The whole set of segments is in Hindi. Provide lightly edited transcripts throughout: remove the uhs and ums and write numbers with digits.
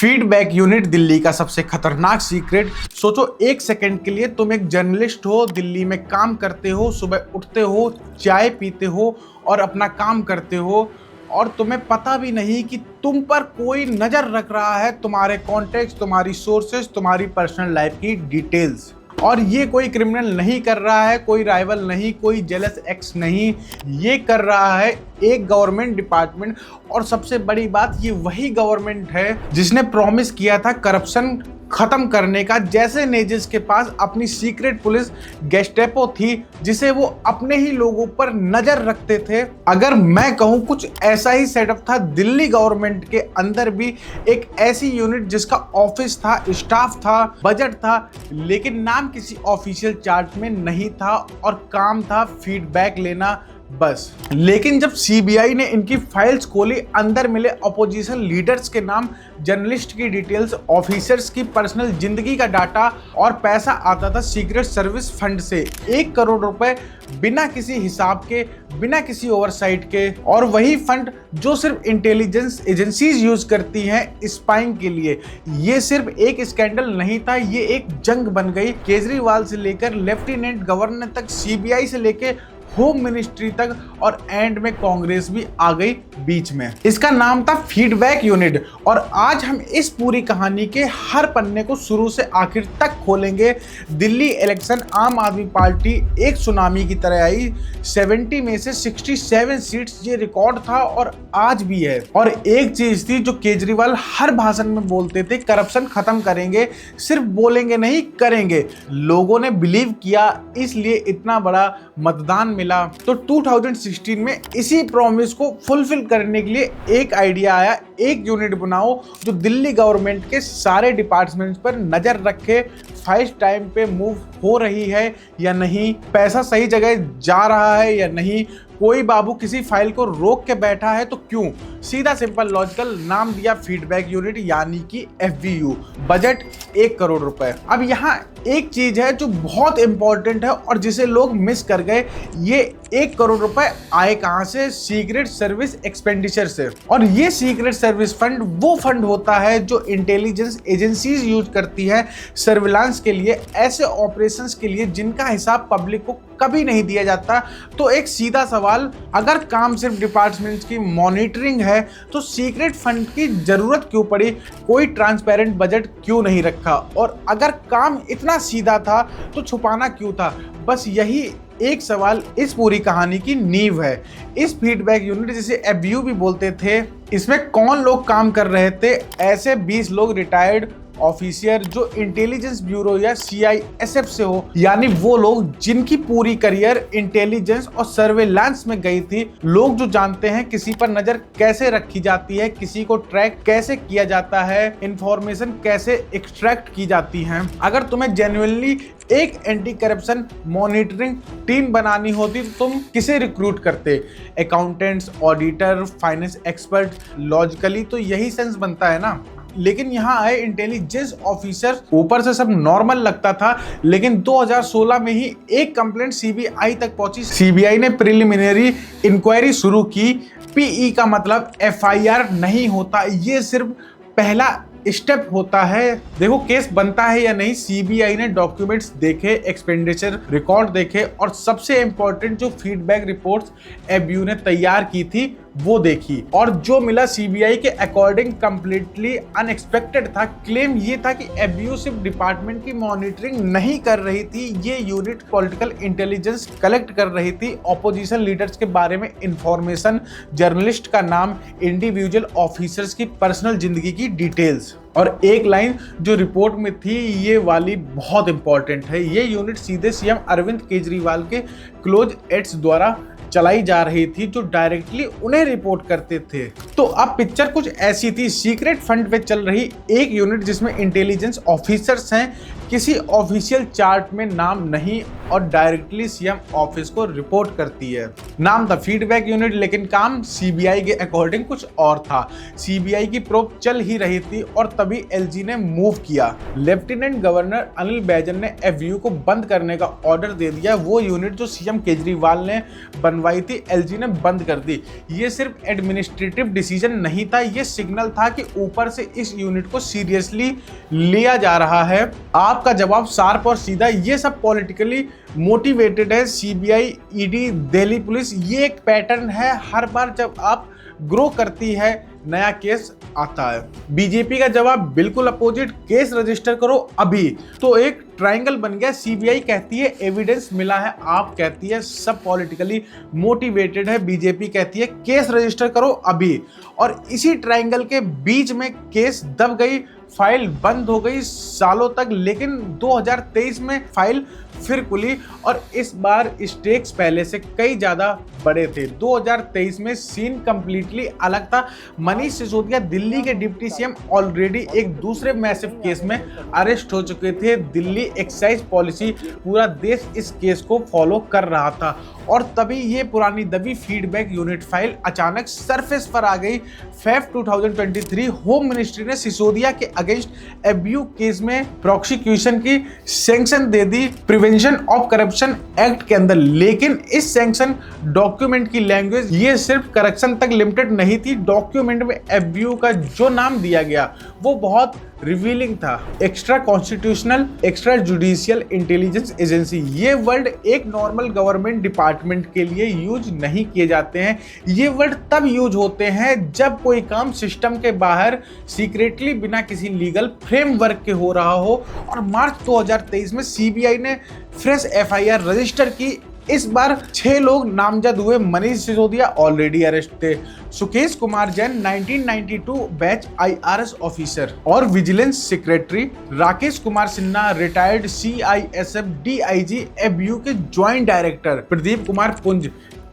फीडबैक यूनिट दिल्ली का सबसे खतरनाक सीक्रेट। सोचो एक सेकंड के लिए, तुम एक जर्नलिस्ट हो, दिल्ली में काम करते हो, सुबह उठते हो, चाय पीते हो और अपना काम करते हो और तुम्हें पता भी नहीं कि तुम पर कोई नजर रख रहा है, तुम्हारे कॉन्टेक्ट, तुम्हारी सोर्सेज, तुम्हारी पर्सनल लाइफ की डिटेल्स। और ये कोई क्रिमिनल नहीं कर रहा है, कोई राइवल नहीं, कोई जेलस एक्स नहीं, ये कर रहा है एक गवर्नमेंट डिपार्टमेंट। और सबसे बड़ी बात, ये वही गवर्नमेंट है जिसने प्रॉमिस किया था करप्शन खत्म करने का। जैसे नेजिस के पास अपनी सीक्रेट पुलिस गेस्टेपो थी जिसे वो अपने ही लोगों पर नजर रखते थे, अगर मैं कहूं कुछ ऐसा ही सेटअप था दिल्ली गवर्नमेंट के अंदर भी। एक ऐसी यूनिट जिसका ऑफिस था, स्टाफ था, बजट था, लेकिन नाम किसी ऑफिशियल चार्ट में नहीं था और काम था फीडबैक लेना बस। लेकिन जब सीबीआई ने इनकी फाइल्स खोली, अंदर मिले अपोजिशन लीडर्स के नाम, जर्नलिस्ट की डिटेल्स, ऑफिसर्स की पर्सनल जिंदगी का डाटा और पैसा आता था सीक्रेट सर्विस फंड से। 1 करोड़ रुपए बिना किसी हिसाब के, बिना किसी ओवरसाइट के। और वही फंड जो सिर्फ इंटेलिजेंस एजेंसीज यूज करती हैं स्पाइंग के लिए। ये सिर्फ एक स्कैंडल नहीं था, ये एक जंग बन गई। केजरीवाल से लेकर लेफ्टिनेंट गवर्नर तक, सीबीआई से लेकर होम मिनिस्ट्री तक, और एंड में कांग्रेस भी आ गई बीच में। इसका नाम था फीडबैक यूनिट। और आज हम इस पूरी कहानी के हर पन्ने को शुरू से आखिर तक खोलेंगे। दिल्ली इलेक्शन आम आदमी पार्टी एक सुनामी की तरह आई। 70 में से 67 सीट्स, ये रिकॉर्ड था और आज भी है। और एक चीज थी जो केजरीवाल हर भाषण में बोलते थे, करप्शन खत्म करेंगे। सिर्फ बोलेंगे नहीं, करेंगे। लोगों ने बिलीव किया, इसलिए इतना बड़ा मतदान मिला। तो 2016 में इसी प्रॉमिस को फुलफिल करने के लिए एक आइडिया आया, एक यूनिट बनाओ जो दिल्ली गवर्नमेंट के सारे डिपार्टमेंट्स पर नजर रखे, फाइल टाइम पे मूव हो रही है या नहीं, पैसा सही जगह जा रहा है या नहीं, कोई बाबू किसी फाइल को रोक के बैठा है तो क्यों। सीधा सिंपल लॉजिकल, नाम दिया फीडबैक यूनिट यानी कि FVU। बजट 1 करोड़ रुपए। अब यहाँ एक चीज है जो बहुत इंपॉर्टेंट है और जिसे लोग मिस कर गए, ये 1 करोड़ रुपए आए कहां से? सीक्रेट सर्विस एक्सपेंडिचर से। और ये सीक्रेट सर्विस फंड वो फंड होता है जो इंटेलिजेंस एजेंसीज यूज करती है सर्विलांस के लिए, ऐसे ऑपरेशंस के लिए जिनका हिसाब पब्लिक को कभी नहीं दिया जाता। तो एक सीधा सवाल, अगर काम सिर्फ डिपार्टमेंट्स की मॉनिटरिंग है तो सीक्रेट फंड की जरूरत क्यों पड़ी? कोई ट्रांसपेरेंट बजट क्यों नहीं रखा? और अगर काम इतना सीधा था तो छुपाना क्यों था? बस यही एक सवाल इस पूरी कहानी की नींव है। इस फीडबैक यूनिट, जिसे FVU भी बोलते थे, इसमें कौन लोग काम कर रहे थे? ऐसे 20 लोग रिटायर्ड ऑफिसर जो इंटेलिजेंस ब्यूरो या CISF से हो, यानी वो लोग जिनकी पूरी करियर इंटेलिजेंस और सर्वेलांस में गई थी। लोग जो जानते हैं किसी पर नजर कैसे रखी जाती है, किसी को ट्रैक कैसे किया जाता है, इंफॉर्मेशन कैसे एक्सट्रैक्ट की जाती है। अगर तुम्हें जेन्युइनली एक एंटी करप्शन मॉनिटरिंग टीम बनानी होती तो तुम किसे रिक्रूट करते? Accountants, auditor, finance expert. Logically तो यही सेंस बनता है ना। लेकिन यहाँ आए इंटेलिजेंस ऑफिसर। ऊपर से सब नॉर्मल लगता था, लेकिन 2016 में ही एक कंप्लेंट CBI तक पहुंची। CBI ने प्रिलिमिनरी इंक्वायरी शुरू की। PE का मतलब FIR नहीं होता, ये सिर्फ पहला स्टेप होता है। देखो केस बनता है या नहीं, CBI ने डॉक्यूमेंट्स देखे, एक्सपेंडिचर रिकॉर्ड देखे और सबसे इंपॉर्टेंट जो फीडबैक रिपोर्ट्स FVU ने तैयार की थी वो देखी। और जो मिला CBI के अकॉर्डिंग कंप्लीटली अनएक्सपेक्टेड था। क्लेम ये था कि FVU सिर्फ डिपार्टमेंट की मॉनिटरिंग नहीं कर रही थी, ये यूनिट पॉलिटिकल इंटेलिजेंस कलेक्ट कर रही थी, ऑपोजिशन लीडर्स के बारे में इंफॉर्मेशन, जर्नलिस्ट का नाम, इंडिविजुअल ऑफिसर्स की पर्सनल जिंदगी की डिटेल्स। और एक लाइन जो रिपोर्ट में थी, ये वाली बहुत इंपॉर्टेंट है। ये यूनिट सीधे CM अरविंद केजरीवाल के क्लोज एड्स द्वारा चलाई जा रही थी, जो डायरेक्टली उन्हें रिपोर्ट करते थे। तो अब पिक्चर कुछ ऐसी थी, सीक्रेट फंड पे चल रही एक यूनिट जिसमें इंटेलिजेंस ऑफिसर्स हैं। किसी ऑफिशियल चार्ट में नाम नहीं और डायरेक्टली सीएम ऑफिस को रिपोर्ट करती है। नाम था फीडबैक यूनिट, लेकिन काम सीबीआई के अकॉर्डिंग कुछ और था। सीबीआई की प्रोब चल ही रही थी और तभी एलजी ने मूव किया। लेफ्टिनेंट गवर्नर अनिल बैजल ने एफबीयू को बंद करने का ऑर्डर दे दिया। वो यूनिट जो सीएम केजरीवाल ने बनवाई थी, एलजी ने बंद कर दी। ये सिर्फ एडमिनिस्ट्रेटिव डिसीजन नहीं था, ये सिग्नल था कि ऊपर से इस यूनिट को सीरियसली लिया जा रहा है। आपका जवाब शार्प और सीधा, ये सब पॉलिटिकली मोटिवेटेड है। सीबीआई, ईडी, दिल्ली पुलिस, ये एक पैटर्न है। हर बार जब आप ग्रो करती है नया केस आता है। बीजेपी का जवाब बिल्कुल अपोजिट, केस रजिस्टर करो अभी। तो एक ट्रायंगल बन गया। सीबीआई कहती है एविडेंस मिला है, आप कहती है सब पॉलिटिकली मोटिवेटेड है, बीजेपी कहती है केस रजिस्टर करो अभी। और इसी ट्रायंगल के बीच में केस दब गई, फाइल बंद हो गई सालों तक। लेकिन 2023 में फाइल फिर खुली और इस बार स्टेक्स पहले से कई ज्यादा बड़े थे। 2023 में सीन कंप्लीटली अलग था। मनीष सिसोदिया दिल्ली के डिप्टी सीएम ऑलरेडी एक दूसरे मैसिव केस में अरेस्ट हो चुके थे। दिल्ली एक्साइज पॉलिसी, पूरा देश इस केस को फॉलो कर रहा था और तभी ये पुरानी दबी फीडबैक यूनिट फाइल अचानक सरफेस पर आ गई। फेब 2023 होम मिनिस्ट्री ने सिसोदिया के अगेंस्ट एफबीयू केस में प्रोसिक्यूशन की sanction they the prevention of corruption act के अंदर। लेकिन इस सैंक्शन डॉक्यूमेंट की लैंग्वेज ये सिर्फ करप्शन तक लिमिटेड नहीं थी। डॉक्यूमेंट में एफबीयू का जो नाम दिया गया वो बहुत रिवीलिंग था। Extra constitutional extra judicial intelligence agency, ये वर्ड एक नॉर्मल गवर्नमेंट डिपार्टमेंट के लिए यूज नहीं किए जाते हैं। ये वर्ड तब यूज होते हैं जब कोई काम सिस्टम के बाहर सीक्रेटली बिना किसी लीगल फ्रेमवर्क के हो रहा हो। और मार्च 2023 में सीबीआई ने फ्रेश एफआईआर रजिस्टर की। इस बार 6 लोग नामजद हुए। मनीष सिसोदिया ऑलरेडी अरेस्ट थे, Sukesh Kumar Jain 1992 batch IRS officer और vigilance secretary, Rakesh Kumar Sinha retired CISF DIG FBU के joint director, Pradeep Kumar Punj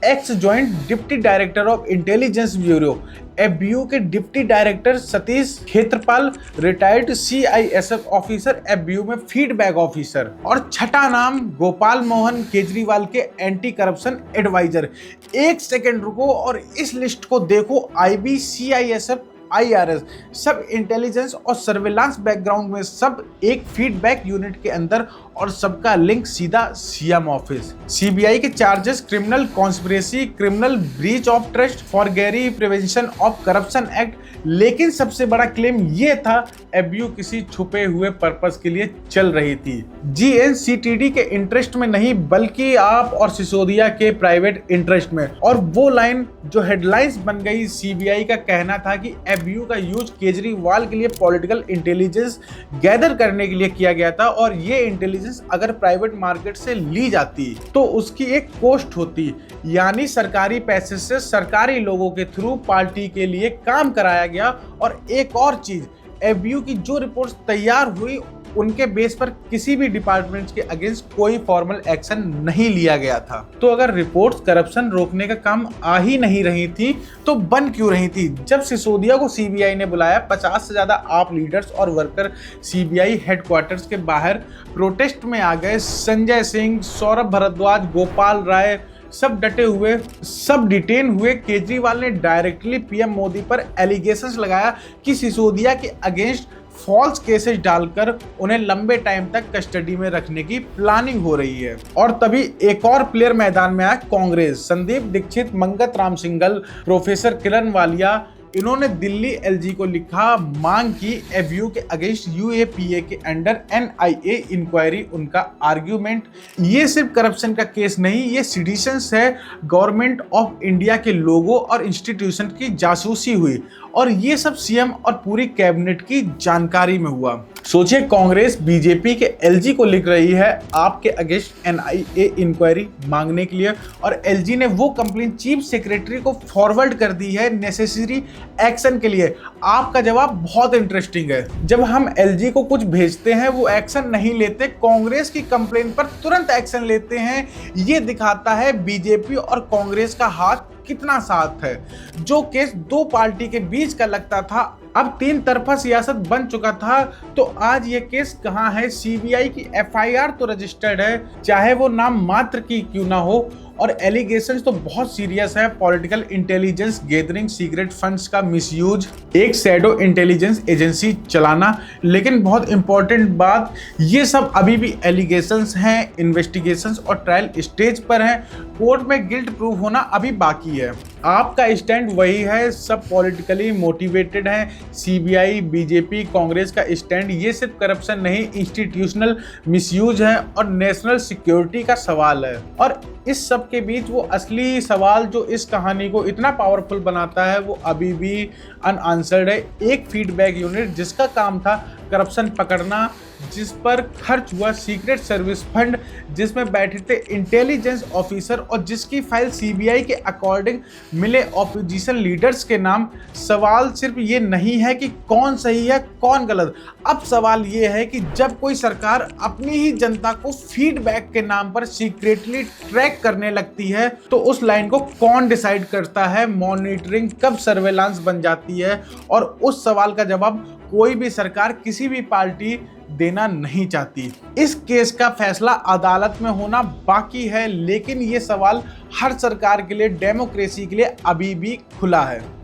ex joint deputy director of intelligence bureau, FBU के deputy director Satish Khetrapal retired CISF officer, FBU में फीडबैक ऑफिसर। और छठा नाम गोपाल मोहन केजरीवाल के एंटी करप्शन एडवाइजर। एक सेकेंड रुको और इस लिस्ट को देखो। आईबी, सीआईएसएफ, आईआरएस, सब इंटेलिजेंस और सर्विलांस बैकग्राउंड में, सब एक फीडबैक यूनिट के अंदर और सबका लिंक सीधा सीएम ऑफिस। सीबीआई के charges criminal conspiracy, criminal breach of trust, forgery, prevention of corruption act. लेकिन सबसे बड़ा क्लेम ये था एफबीयू किसी छुपे हुए पर्पस के लिए चल रही थी। जीएनसीटीडी के इंटरेस्ट में नहीं बल्कि आप और सिसोदिया के प्राइवेट इंटरेस्ट में। और वो लाइन जो हेडलाइंस बन गई, सीबीआई का कहना था कि एफबीयू का यूज केजरीवाल के लिए पॉलिटिकल इंटेलिजेंस गैदर करने के लिए किया गया था और ये इंटेलिजेंस अगर प्राइवेट मार्केट से ली जाती तो उसकी एक कॉस्ट होती, यानी सरकारी पैसे से सरकारी लोगों के थ्रू पार्टी के लिए काम कराया गया। और एक और चीज, एफबीयू की जो रिपोर्ट्स तैयार हुई उनके बेस पर किसी भी डिपार्टमेंट के अगेंस्ट कोई फॉर्मल एक्शन नहीं लिया गया था। तो अगर रिपोर्ट्स करप्शन रोकने का काम आ ही नहीं रही थी तो बन क्यों रही थी? जब सिसोदिया को सीबीआई ने बुलाया, 50 से ज्यादा आप लीडर्स और वर्कर सीबीआई हेडक्वार्टर्स के बाहर प्रोटेस्ट में आ गए। संजय सिंह, सौरभ भारद्वाज, गोपाल राय सब डटे हुए, सब डिटेन हुए। केजरीवाल ने डायरेक्टली पीएम मोदी पर एलिगेशंस लगाया कि सिसोदिया के अगेंस्ट फॉल्स केसेस डालकर उन्हें लंबे टाइम तक कस्टडी में रखने की प्लानिंग हो रही है। और तभी एक और प्लेयर मैदान में आया, कांग्रेस। संदीप दीक्षित, मंगत राम सिंघल, प्रोफेसर किरण वालिया, इन्होंने दिल्ली एलजी को लिखा, मांग की एफबीयू के अगेंस्ट यूएपीए के अंडर एनआईए इंक्वायरी। उनका आर्ग्यूमेंट, ये सिर्फ करप्शन का केस नहीं, ये सिटीजन्स है, गवर्नमेंट ऑफ इंडिया के लोगों और इंस्टीट्यूशन की जासूसी हुई और ये सब सीएम और पूरी कैबिनेट की जानकारी में हुआ। सोचिए, कांग्रेस बीजेपी के एलजी को लिख रही है आपके अगेंस्ट एनआईए इंक्वायरी मांगने के लिए और एलजी ने वो कंप्लेंट चीफ सेक्रेटरी को फॉरवर्ड कर दी है नेसेसरी एक्शन के लिए। आपका जवाब बहुत इंटरेस्टिंग है। जब हम एलजी को कुछ भेजते हैं वो एक्शन नहीं लेते, कांग्रेस की कंप्लेंट पर तुरंत एक्शन लेते हैं। ये दिखाता है बीजेपी और कांग्रेस का हाथ कितना साथ है। जो केस दो पार्टी के बीच का लगता था अब तीन तरफा सियासत बन चुका था, तो आज ये केस कहाँ है? सीबीआई की एफआईआर तो रजिस्टर्ड है, चाहे वो नाम मात्र की क्यों ना हो, और एलिगेशंस तो बहुत सीरियस है। Political intelligence gathering, secret funds का मिसयूज, एक शैडो इंटेलिजेंस एजेंसी चलाना। लेकिन बहुत इंपॉर्टेंट बात, ये सब अभी भी एलिगेशंस हैं, इन्वेस्टिगेशंस और ट्रायल स्टेज पर हैं। कोर्ट में गिल्ट प्रूव होना अभी बाकी है। आपका स्टैंड वही है, सब पॉलिटिकली मोटिवेटेड हैं। सीबीआई, बीजेपी, कांग्रेस का स्टैंड ये सिर्फ करप्शन नहीं, इंस्टीट्यूशनल मिसयूज है और नेशनल सिक्योरिटी का सवाल है। और इस सब के बीच वो असली सवाल जो इस कहानी को इतना पावरफुल बनाता है, वो अभी भी अनआंसर्ड है। एक फीडबैक यूनिट जिसका काम था करप्शन पकड़ना, जिस पर खर्च हुआ सीक्रेट सर्विस फंड, जिसमें बैठे थे इंटेलिजेंस ऑफिसर और जिसकी फाइल सीबीआई के अकॉर्डिंग मिले ऑपोजिशन लीडर्स के नाम। सवाल सिर्फ ये नहीं है कि कौन सही है कौन गलत, अब सवाल ये है कि जब कोई सरकार अपनी ही जनता को फीडबैक के नाम पर सीक्रेटली ट्रैक करने लगती है, तो उस लाइन को कौन डिसाइड करता है? मॉनिटरिंग कब सर्वेलांस बन जाती है? और उस सवाल का जवाब कोई भी सरकार, किसी भी पार्टी देना नहीं चाहती। इस केस का फैसला अदालत में होना बाकी है, लेकिन ये सवाल हर सरकार के लिए, डेमोक्रेसी के लिए अभी भी खुला है।